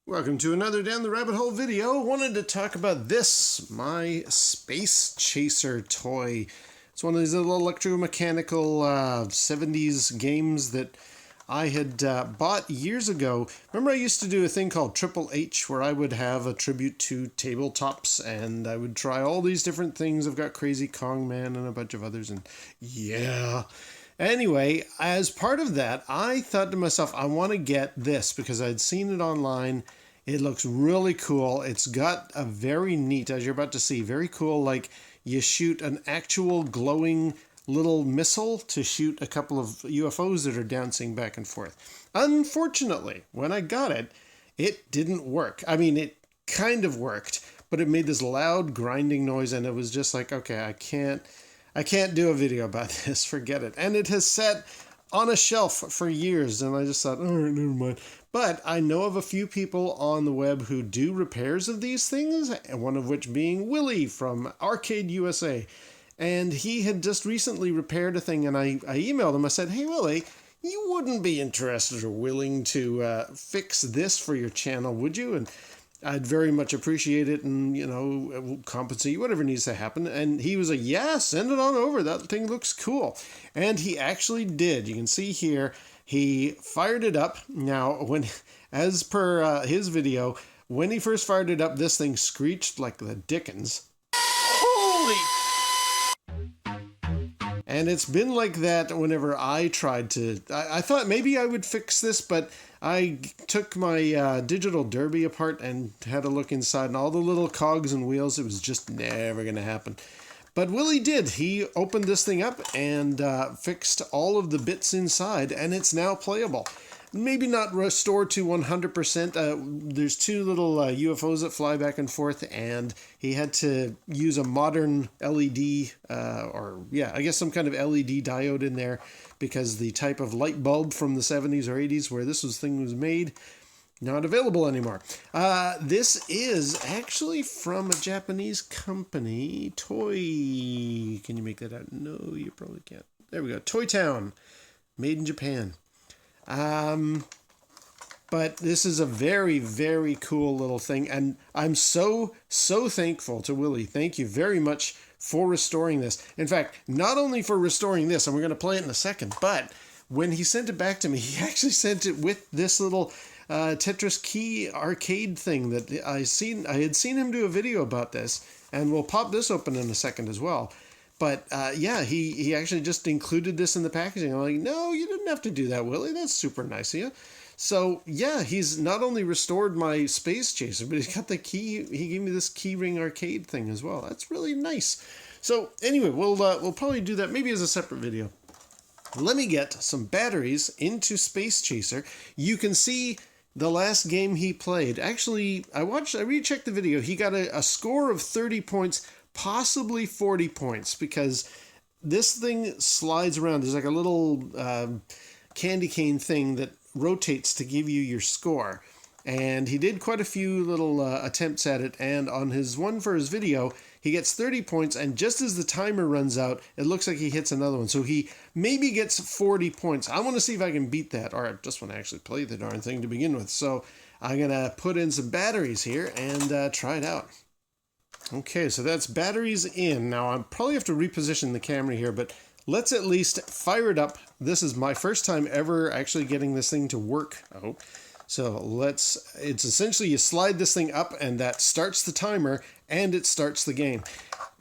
Welcome to another Down the Rabbit Hole video. Wanted to talk about this, my Space Chaser toy. It's one of these little electromechanical 70s games that I had bought years ago. Remember I used to do a thing called Triple H where I would have a tribute to tabletops and I would try all these different things. I've got Crazy Kong Man and a bunch of others, and yeah. Anyway, as part of that, I thought to myself, I want to get this because I'd seen it online. It looks really cool. It's got a very neat, as you're about to see, very cool, like you shoot an actual glowing little missile to shoot a couple of UFOs that are dancing back and forth. Unfortunately, when I got it, it didn't work. I mean, it kind of worked, but it made this loud grinding noise, and it was just like, okay, I can't do a video about this, forget it. And it has sat on a shelf for years, and I just thought, all right, never mind. But I know of a few people on the web who do repairs of these things, one of which being Willie from Arcade USA. And he had just recently repaired a thing, and I emailed him. I said, hey, Willie, you wouldn't be interested or willing to fix this for your channel, would you? And I'd very much appreciate it and, you know, compensate you, whatever needs to happen. And he was like, yeah, send it on over. That thing looks cool. And he actually did. You can see here, he fired it up. Now, as per his video, when he first fired it up, this thing screeched like the dickens. Holy! And it's been like that whenever I tried to... I thought maybe I would fix this, but I took my digital derby apart and had a look inside, and all the little cogs and wheels, it was just never going to happen. But Willie did. He opened this thing up and fixed all of the bits inside, and it's now playable. Maybe not restored to 100%. There's two little UFOs that fly back and forth, and he had to use a modern LED, I guess some kind of LED diode in there, because the type of light bulb from the 70s or 80s where this thing was made, not available anymore. This is actually from a Japanese company, Toy... Can you make that out? No, you probably can't. There we go. Toy Town, made in Japan. But this is a very, very cool little thing, and I'm so thankful to Willie. Thank you very much for restoring this. In fact, not only for restoring this, and we're going to play it in a second, but when he sent it back to me, he actually sent it with this little Tetris key arcade thing that I had seen him do a video about this, and we'll pop this open in a second as well. But, yeah, he actually just included this in the packaging. I'm like, no, you didn't have to do that, Willie. That's super nice of you. So, yeah, he's not only restored my Space Chaser, but he's got the key. He gave me this keyring arcade thing as well. That's really nice. So, anyway, we'll probably do that maybe as a separate video. Let me get some batteries into Space Chaser. You can see the last game he played. Actually, I rechecked the video. He got a score of 30 points, possibly 40 points, because this thing slides around. There's like a little candy cane thing that rotates to give you your score. And he did quite a few little attempts at it, and on his one for his video, he gets 30 points, and just as the timer runs out, it looks like he hits another one. So he maybe gets 40 points. I want to see if I can beat that, or I just want to actually play the darn thing to begin with. So I'm going to put in some batteries here and try it out. Okay, so that's batteries in. Now, I'll probably have to reposition the camera here, but let's at least fire it up. This is my first time ever actually getting this thing to work, I hope. So it's essentially you slide this thing up and that starts the timer and it starts the game.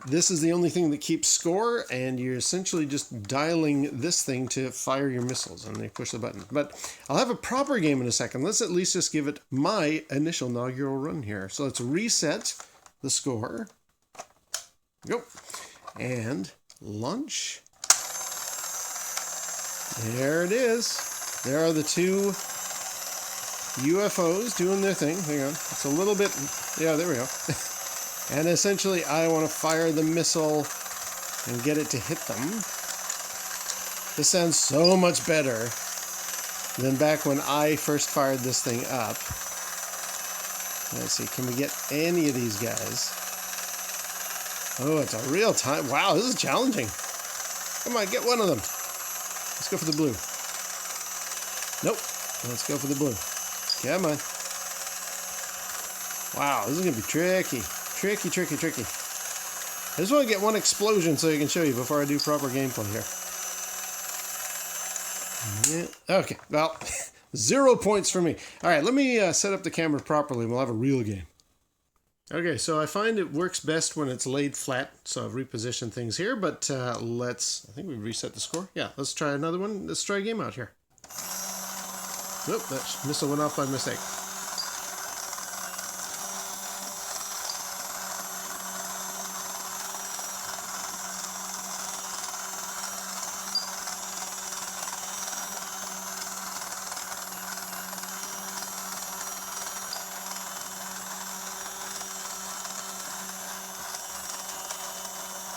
This is the only thing that keeps score, and you're essentially just dialing this thing to fire your missiles, and they push the button. But I'll have a proper game in a second. Let's at least just give it my initial inaugural run here. So let's reset the score. Go. And launch. There it is. There are the two UFOs doing their thing. Hang on. It's a little bit... Yeah, there we go. And essentially, I want to fire the missile and get it to hit them. This sounds so much better than back when I first fired this thing up. Let's see, can we get any of these guys? Oh, it's a real time. Wow, this is challenging. Come on, get one of them. Let's go for the blue. Nope. Let's go for the blue. Come on. Wow, this is going to be tricky. Tricky, tricky, tricky. I just want to get one explosion so I can show you before I do proper gameplay here. Yeah. Okay, well, 0 points for me. All right, let me set up the camera properly and we'll have a real game. Okay, so I find it works best when it's laid flat, so I've repositioned things here, but I think we reset the score. Yeah, let's try another one. Let's try a game out here. Nope, that missile went off by mistake.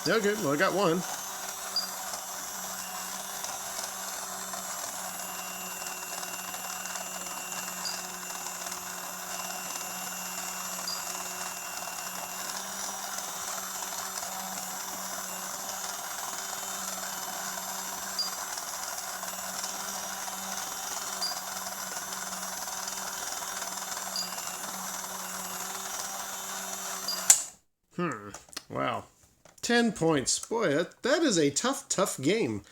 Okay, well I got one. Wow. 10 points. Boy, that is a tough game.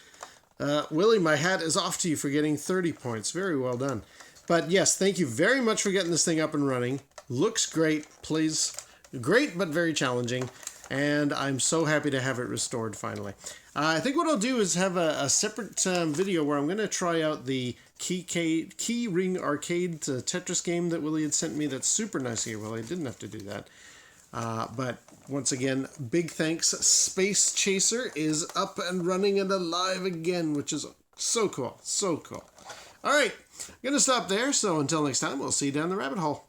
Willie, my hat is off to you for getting 30 points. Very well done. But yes, thank you very much for getting this thing up and running. Looks great. Plays great, but very challenging. And I'm so happy to have it restored finally. I think what I'll do is have a separate video where I'm going to try out the Key Ring Arcade Tetris game that Willie had sent me. That's super nice here, Willie. I didn't have to do that. But once again, big thanks. Space Chaser is up and running and alive again, which is so cool. So cool. All right, I'm going to stop there. So until next time, we'll see you down the rabbit hole.